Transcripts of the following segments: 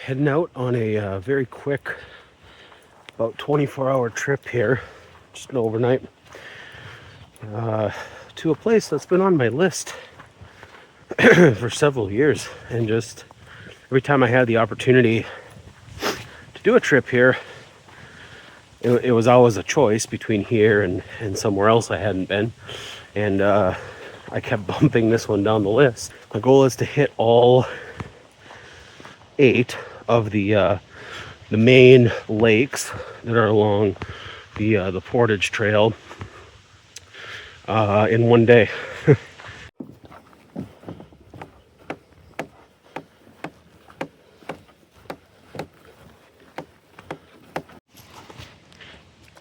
Heading out on a very quick, about 24-hour trip here, just an overnight, to a place that's been on my list for several years. And just every time I had the opportunity to do a trip here, it was always a choice between here and somewhere else I hadn't been. And I kept bumping this one down the list. My goal is to hit all 8 of the main lakes that are along the Portage Trail in one day.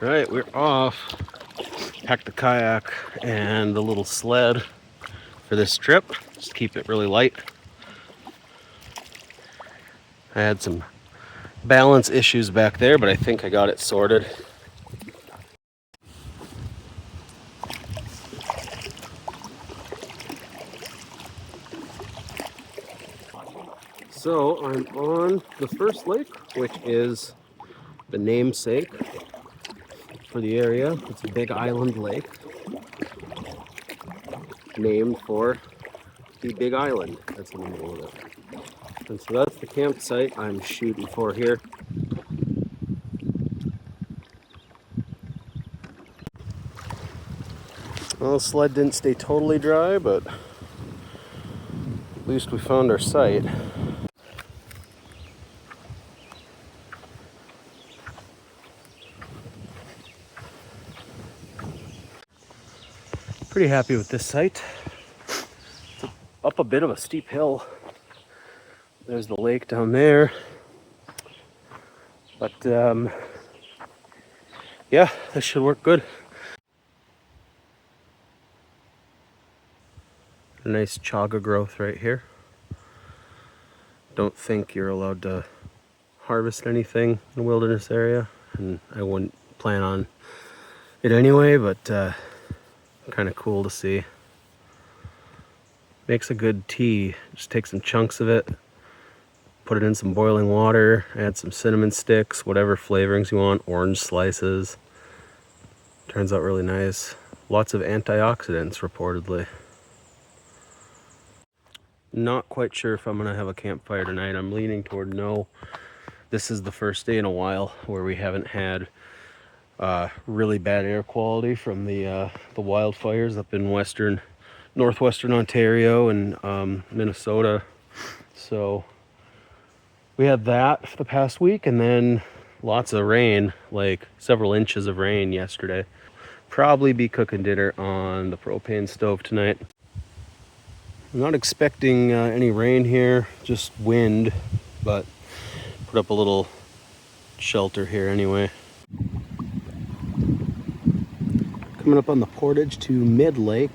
All right, we're off. Packed the kayak and the little sled for this trip. Just keep it really light. I had some balance issues back there, but I think I got it sorted. So I'm on the first lake, which is the namesake for the area. It's a big island lake named for the big island that's in the middle of it. And so that's the campsite I'm shooting for here. Well, the sled didn't stay totally dry, but at least we found our site. Pretty happy with this site. It's up a bit of a steep hill. There's the lake down there. But yeah, this should work good. A nice chaga growth right here. Don't think you're allowed to harvest anything in the wilderness area, and I wouldn't plan on it anyway, but kind of cool to see. Makes a good tea. Just take some chunks of it, put it in some boiling water, add some cinnamon sticks, whatever flavorings you want, orange slices. Turns out really nice. Lots of antioxidants reportedly. Not quite sure if I'm gonna have a campfire tonight. I'm leaning toward no. This is the first day in a while where we haven't had really bad air quality from the wildfires up in northwestern Ontario and Minnesota. So we had that for the past week, and then lots of rain, like several inches of rain yesterday. Probably be cooking dinner on the propane stove tonight. I'm not expecting any rain here, just wind, but put up a little shelter here anyway. Coming up on the portage to Mid Lake.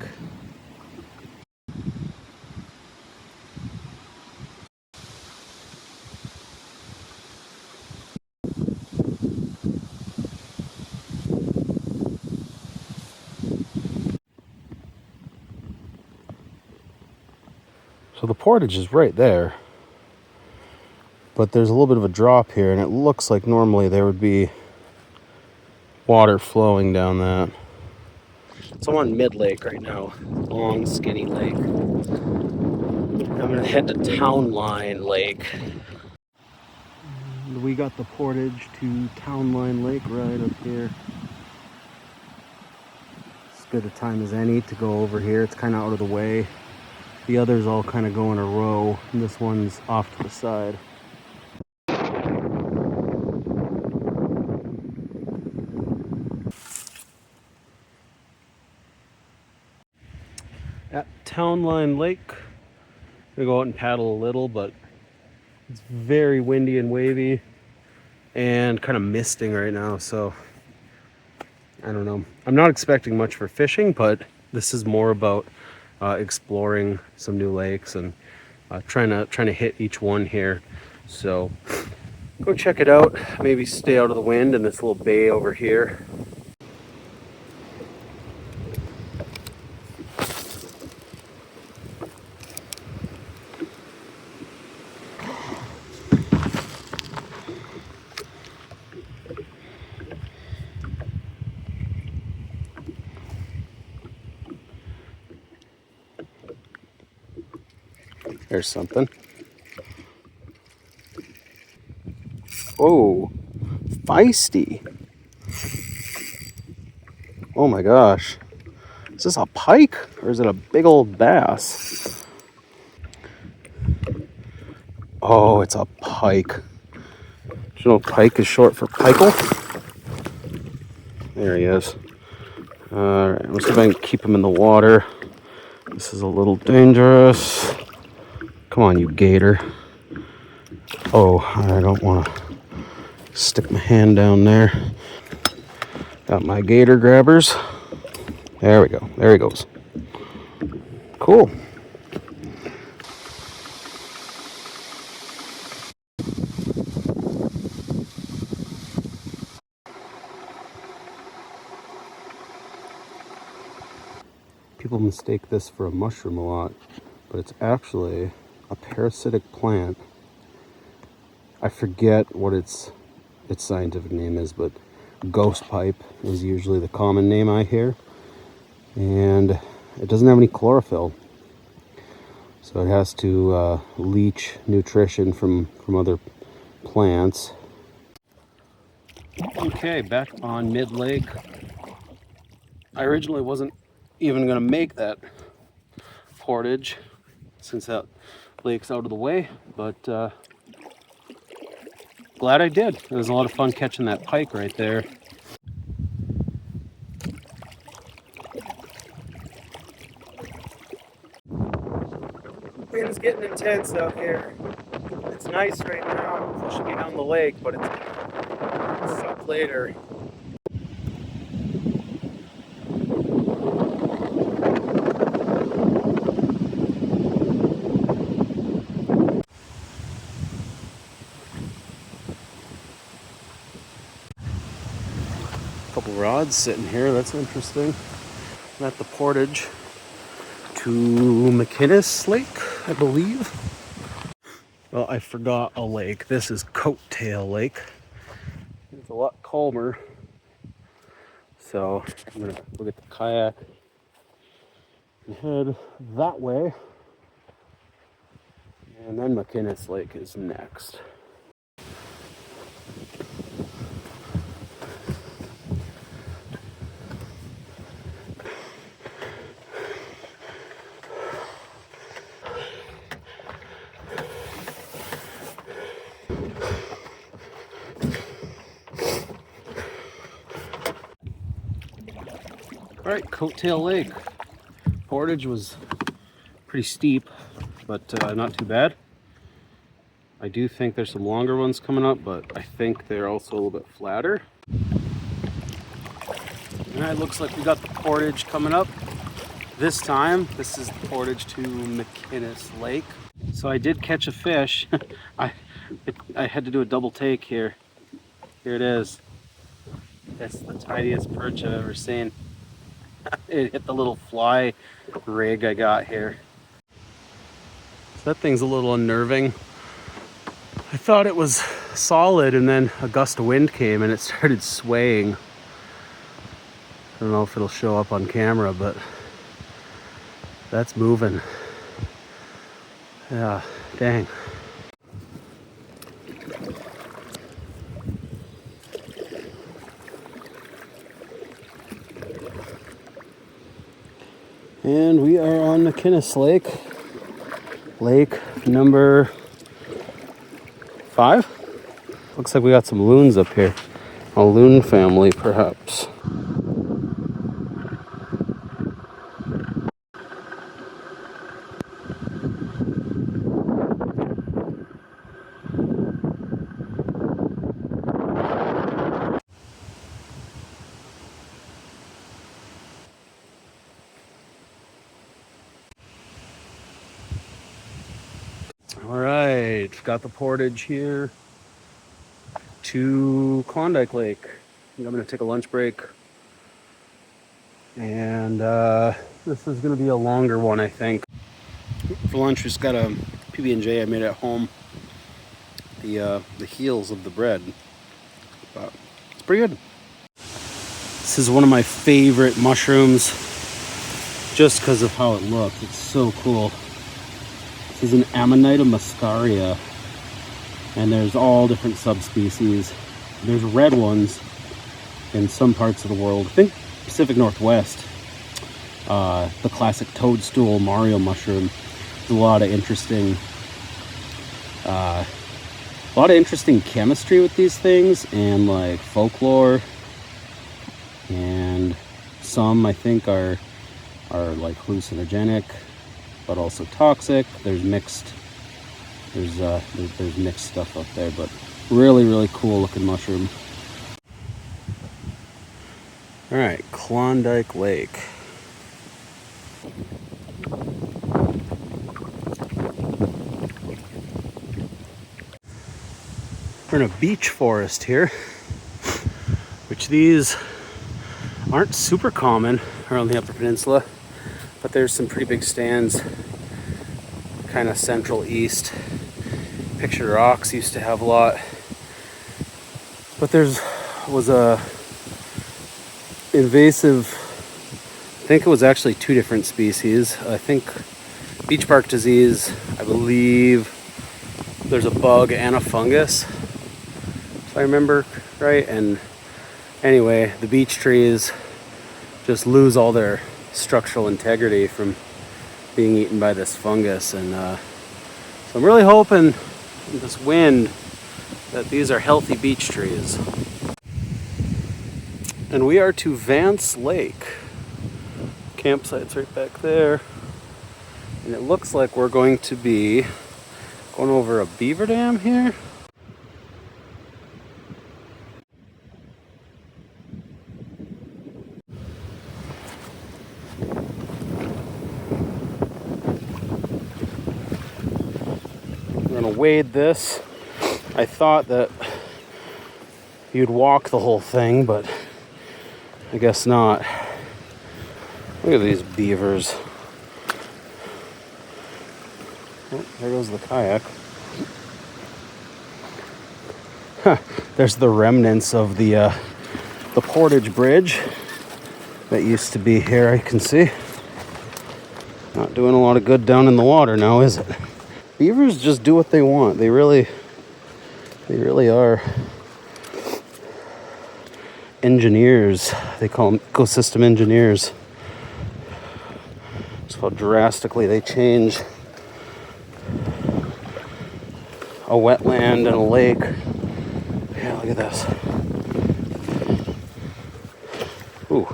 So the portage is right there, but there's a little bit of a drop here, and it looks like normally there would be water flowing down that. So I'm on Mid Lake right now, long skinny lake. I'm gonna head to Town Line Lake. And we got the portage to Town Line Lake right up here. As good a time as any to go over here. It's kind of out of the way. The others all kind of go in a row, and this one's off to the side. At Town Line Lake, I'm gonna go out and paddle a little, but it's very windy and wavy and kind of misting right now, so I don't know. I'm not expecting much for fishing, but this is more about exploring some new lakes and trying to hit each one here. So go check it out. Maybe stay out of the wind in this little bay over here. There's something. Oh, feisty. Oh my gosh. Is this a pike or is it a big old bass? Oh, it's a pike. Do you know pike is short for pike'll? There he is. Alright, let's see if I can keep him in the water. This is a little dangerous. Come on, you gator. Oh, I don't want to stick my hand down there. Got my gator grabbers. There we go. There he goes. Cool. People mistake this for a mushroom a lot, but it's actually a parasitic plant. I forget what its scientific name is, but ghost pipe is usually the common name I hear. And it doesn't have any chlorophyll, so it has to leach nutrition from other plants. Okay, back on mid-lake. I originally wasn't even going to make that portage since that lake's out of the way, but glad I did. It was a lot of fun catching that pike right there. Wind's getting intense out here. It's nice right now, pushing me down the lake, but it's up later. Couple rods sitting here, that's interesting. I'm at the portage to McInnes Lake, I believe. Well, I forgot a lake. This is Coattail Lake. It's a lot calmer. So I'm gonna look at the kayak and head that way. And then McInnes Lake is next. All right, Coattail Lake. Portage was pretty steep, but not too bad. I do think there's some longer ones coming up, but I think they're also a little bit flatter. And it looks like we got the portage coming up. This time, this is the portage to McInnes Lake. So I did catch a fish. I had to do a double take here. Here it is. That's the tiniest perch I've ever seen. It hit the little fly rig I got here. So that thing's a little unnerving. I thought it was solid and then a gust of wind came and it started swaying. I don't know if it'll show up on camera, but that's moving. Yeah, dang. And we are on McInnes Lake. Lake number 5. Looks like we got some loons up here. A loon family, perhaps. right, got the portage here to Klondike Lake. I'm gonna take a lunch break, and this is gonna be a longer one, I think. For lunch, we just got a PB&J I made at home. The heels of the bread, but it's pretty good. This is one of my favorite mushrooms, just because of how it looks. It's so cool. This is an Amanita muscaria, and there's all different subspecies. There's red ones in some parts of the world. I think Pacific Northwest, the classic toadstool Mario mushroom. There's a lot of interesting chemistry with these things, and like folklore, and some I think are like hallucinogenic, but also toxic. There's mixed stuff up there, but really cool looking mushroom. All right, Klondike Lake. We're in a beech forest here, which these aren't super common around the Upper Peninsula, but there's some pretty big stands kind of central east. Picture Rocks used to have a lot, but was a invasive, I think it was actually 2 different species. I think beech bark disease, I believe there's a bug and a fungus, if I remember right. And anyway, the beech trees just lose all their structural integrity from being eaten by this fungus. And so I'm really hoping with this wind that these are healthy beech trees. And we are to Vance Lake. Campsite's right back there. And it looks like we're going to be going over a beaver dam here. We're gonna wade this. I thought that you'd walk the whole thing, but I guess not. Look at these beavers. Oh, there goes the kayak. Huh, there's the remnants of the portage bridge that used to be here, I can see. Not doing a lot of good down in the water now, is it? Beavers just do what they want. They really are engineers. They call them ecosystem engineers. Just how drastically they change a wetland and a lake. Yeah, look at this. Ooh,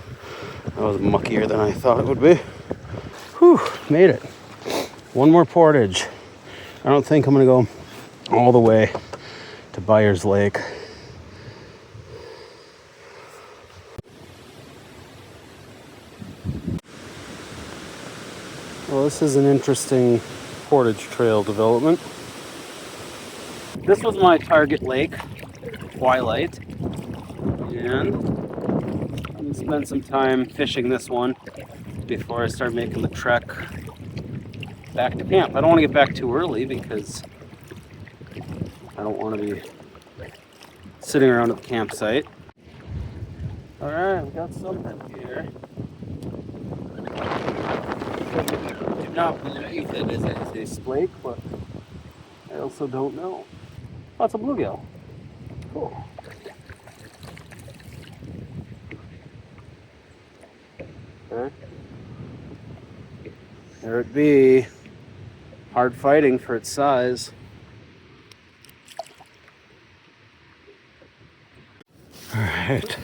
that was muckier than I thought it would be. Whew, made it. One more portage. I don't think I'm gonna go all the way to Byers Lake. Well, this is an interesting portage trail development. This was my target lake, Twilight, and I'm gonna spend some time fishing this one before I start making the trek back to camp. I don't want to get back too early because I don't want to be sitting around at the campsite. All right, we got something here. I do not believe that it is a splake, but I also don't know. Oh, it's a bluegill. Cool. Okay. There it be. Hard fighting for its size. All right,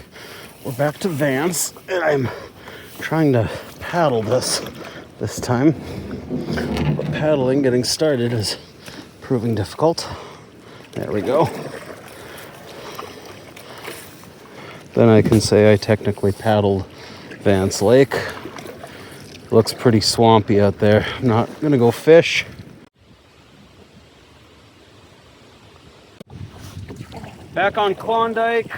we're back to Vance, and I'm trying to paddle this time. But paddling, getting started, is proving difficult. There we go. Then I can say I technically paddled Vance Lake. Looks pretty swampy out there. I'm not gonna go fish. Back on Klondike.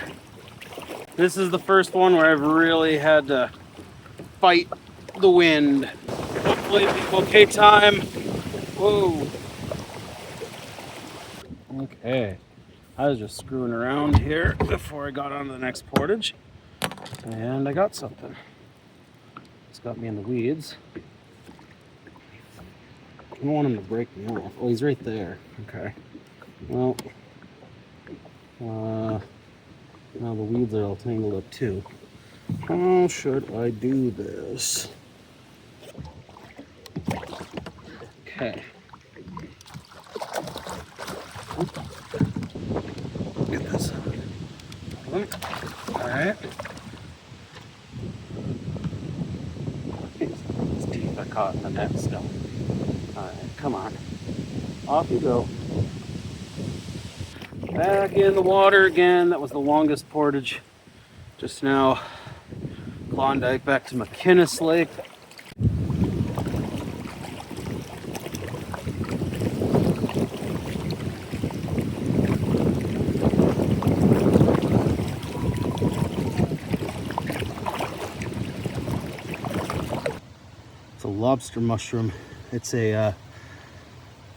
This is the first one where I've really had to fight the wind. Hopefully it'll be okay time. Whoa. Okay. I was just screwing around here before I got onto the next portage. And I got something. It's got me in the weeds. I don't want him to break me off. Oh, he's right there. Okay. Well, now the weeds are all tangled up too. How should I do this? Okay. Get this. Alright. His teeth are caught in the net still. Alright, come on. Off you go. Back in the water again. That was the longest portage. Just now, Klondike back to McInnes Lake. It's a lobster mushroom. It's a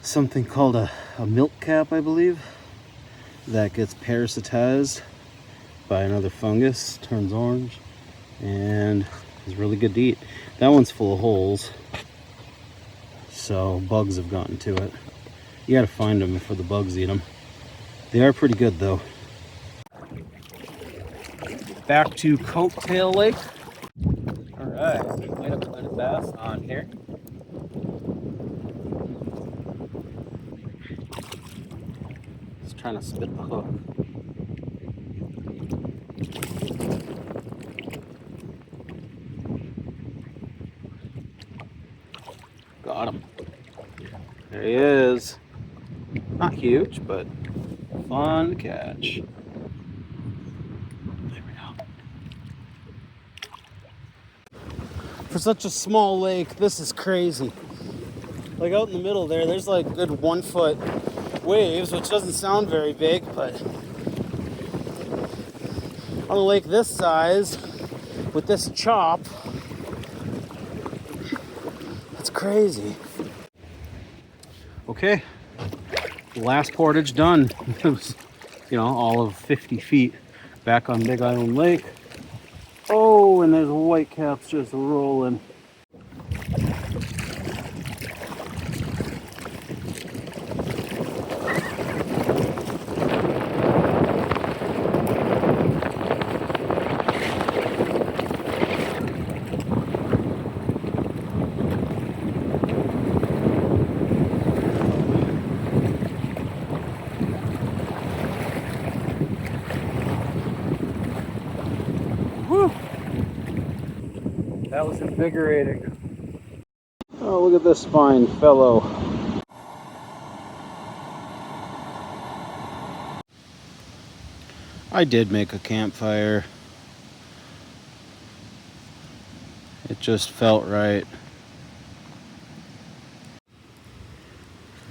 something called a milk cap, I believe, that gets parasitized by another fungus, turns orange, and is really good to eat. That one's full of holes, so bugs have gotten to it. You gotta find them before the bugs eat them. They are pretty good though. Back to Coattail Lake. All right, might have put a bass on here. Just trying to spit the hook. Got him. There he is. Not huge, but fun to catch. There we go. For such a small lake, this is crazy. Like out in the middle there, there's like good 1 foot waves, which doesn't sound very big, but on a lake this size, with this chop, that's crazy. Okay, last portage done. It was, all of 50 feet back on Big Island Lake. Oh, and there's whitecaps just rolling. That was invigorating. Oh, look at this fine fellow. I did make a campfire. It just felt right.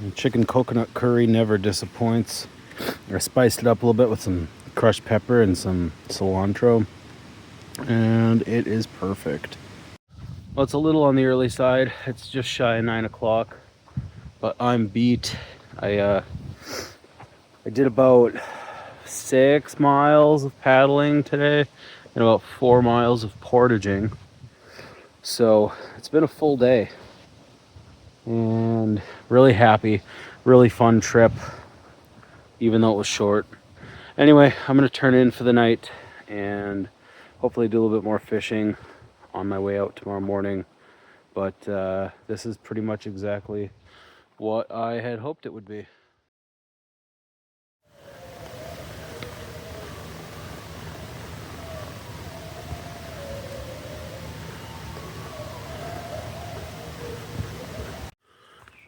And chicken coconut curry never disappoints. I spiced it up a little bit with some crushed pepper and some cilantro, and it is perfect. Well, it's a little on the early side. It's just shy of 9 o'clock, but I'm beat. I did about 6 miles of paddling today and about 4 miles of portaging. So it's been a full day and really happy, really fun trip, even though it was short. Anyway, I'm gonna turn in for the night and hopefully do a little bit more fishing on my way out tomorrow morning. But this is pretty much exactly what I had hoped it would be.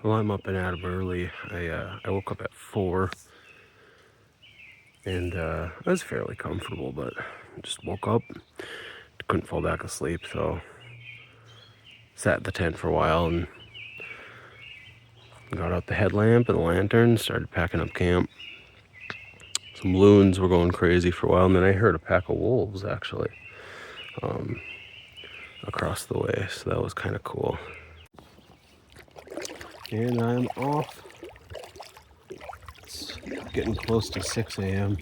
Well, I'm up and at 'em early. I woke up at 4 and I was fairly comfortable, but I just woke up, couldn't fall back asleep, so sat in the tent for a while and got out the headlamp and the lantern, started packing up camp. some loons were going crazy for a while, and then I heard a pack of wolves actually across the way, so that was kind of cool. And I'm off. It's getting close to 6 a.m.